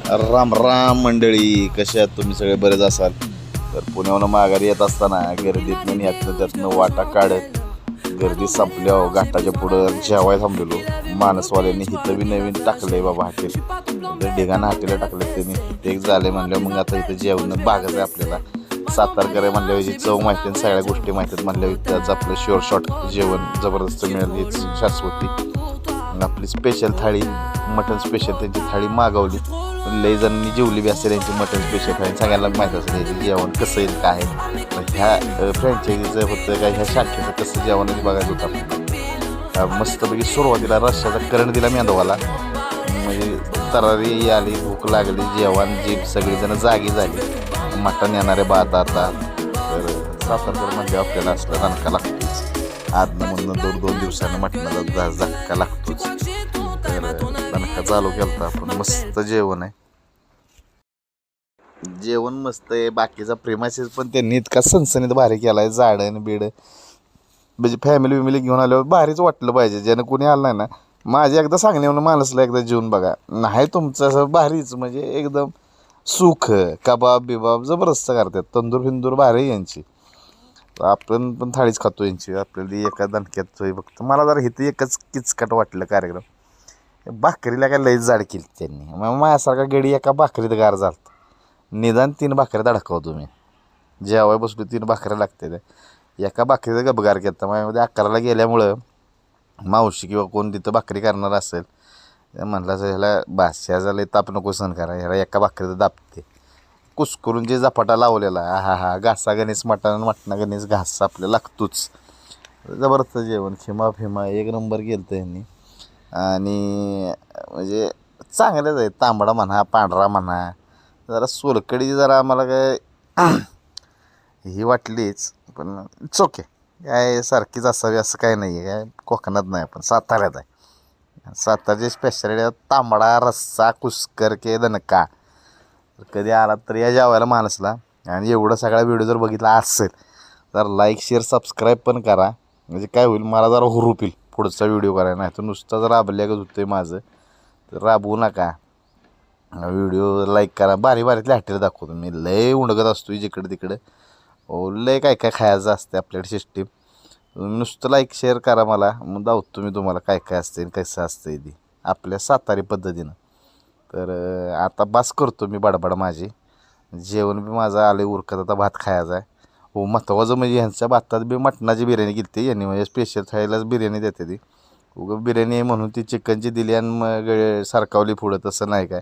राम राम मंडळी, कशा आहात तुम्ही? सगळे बरेच असाल. तर पुण्याहून माघारी येत असताना गर्दीतून ह्यातनं त्यातनं वाटा काढत गर्दी संपल्यावर घाटाच्या पुढं जेवाय थांबलेलो. मानसवाल्यांनी इथं बी नवीन टाकलंय बाबा हॉटेल, इथं ढिगाणं हॉटेल टाकलं त्यांनी. टेक झाले म्हणल्यावर मग आता इथं जेवण भागच आहे आपल्याला. सातारकर आहे म्हणल्यावर याची चव माहिती आणि सगळ्या गोष्टी माहिती आहेत म्हणल्यावर त्याचं आपलं शुअर शॉट जेवण जबरदस्त मिळेल हीच शाश्वती. आपली स्पेशल थाळी, मटन स्पेशल त्यांची थाळी मागवली. लई जणांनी जेवली बी असेल यांची मटन स्पेशल थाळी. सगळ्यांना माहीत असेल याचं जेवण कसं येईल काय आहे. ह्या फ्रँचायझीचं होतं काय, ह्या शाखेचं कसं जेवण बघायचं होतं. मस्तपैकी सुरुवातीला रश्श्याचा करंट दिला मेंदवाला, म्हणजे तरारी आली, भूक लागली, जेवण जीभ सगळीजणं जागी झाली. मटण येणारे बाद आता. तर सातारकर म्हणजे आपल्याला असलं दणका लागतोच. आजनं म्हणून दोन दिवसानं मटणाचा झटका लागतोच. तर दणका चालू केला आपण. मस्त जेवण आहे, जेवण मस्त आहे. बाकीचा प्रेमाशीच पण त्यांनी इतका सणसणीत भारी केला आहे. जाडण बीड म्हणजे फॅमिली विमिली घेऊन आल्यावर भारीच वाटलं पाहिजे. ज्यानं कोणी आलं नाही ना, माझ्या एकदा सांगण्यावर माणसला एकदा जेवून बघा. नाही तुमचं असं भारीच, म्हणजे एकदम सुख. कबाब बिबाब जबरदस्त करतात. तंदूर फिंदूर भारी यांची. आपण पण थाळीच खातो यांची. आपल्याला एका दणक्यात फक्त मला जरा इथं एकच किचकट वाटलं कार्यक्रम. भाकरीला काय लईच जाड केली त्यांनी. मग माझ्यासारखा गडी एका भाकरीत गार झाला. निदान 3 भाकऱ्या अडकाव तुम्ही. जेवाय बसलो 3 भाकऱ्या लागते त्या. एका भाकरीचा गबगार केला. माझ्यामध्ये 11ला गेल्यामुळं मावशी किंवा कोण तिथं भाकरी करणार असेल म्हणलं ह्याला भाष्याचा लय ताप नको सहन करा, ह्याला एका भाकरीचं दाबते. कुसकरून जे झपाटा लावलेला, हा घासा गणेश मटणा गणेश घास आपल्याला लागतोच. जबरदस्त जेवण, खिमा फिमा एक नंबर केलं तर ह्यांनी. आणि म्हणजे चांगलंच आहे. तांबडा म्हणा, पांढरा म्हणा, जरा सोलकडी जरा आम्हाला काय ही वाटलीच, पण इट्स ओके. काय सारखीच असावी असं काय नाही आहे. काय कोकणात नाही, आपण साताऱ्यात आहे. सातारची स्पेशालिटी तांबडा रस्सा, कुस्कर के दणका. कधी आला तर या जेवायला माणसला. आणि एवढं सगळा व्हिडिओ जर बघितला असेल तर लाईक शेअर सबस्क्राईब पण करा. म्हणजे काय होईल, मला जरा हुरूप येईल पुढचा व्हिडिओ करायला. नाही तर नुसतं जर राबल्यागत होतं आहे माझं, तर राबवू नका. व्हिडिओ लाईक करा. भारी भारीतले हॉटेल दाखवतो मी. लय उंडगत असतो जिकडं तिकडं. लय काय काय खायचं असते आपल्याकडे सिस्टीम. नुसतं लाईक शेअर करा मला, मग दावतो मी तुम्हाला काय काय असते कसं असतं ती आपल्या सातारी पद्धतीनं. तर आता बस करतो मी बडबड माझी. जेवण बी माझं आले उरकत, आता भात खायचा आहे. हो, महत्त्वाचं म्हणजे ह्यांच्या भातात बी मटणाची बिर्याणी केली यांनी. म्हणजे स्पेशल थाळीलाच बिर्याणी देते ती. उगं बिर्याणी म्हणून ती चिकनची दिली आणि मग सरकावली पुढं, तसं नाही काय.